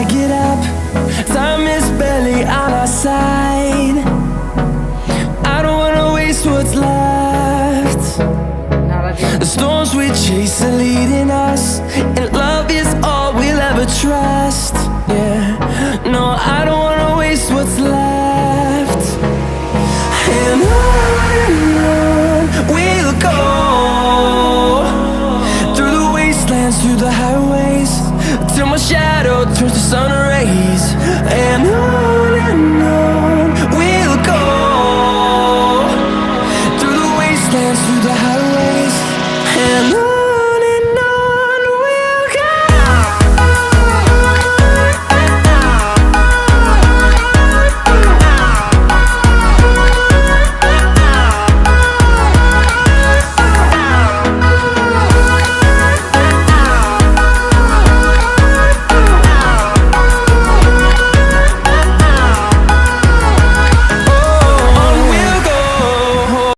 I get up, time is barely on our side. I don't wanna waste what's left. The storms we chase are leading us, and love is all we'll ever trust. Yeah, no, I don't wanna waste what's left. And on we'll go, through the wastelands, through the highways, till my shadow turns to sun rays. And on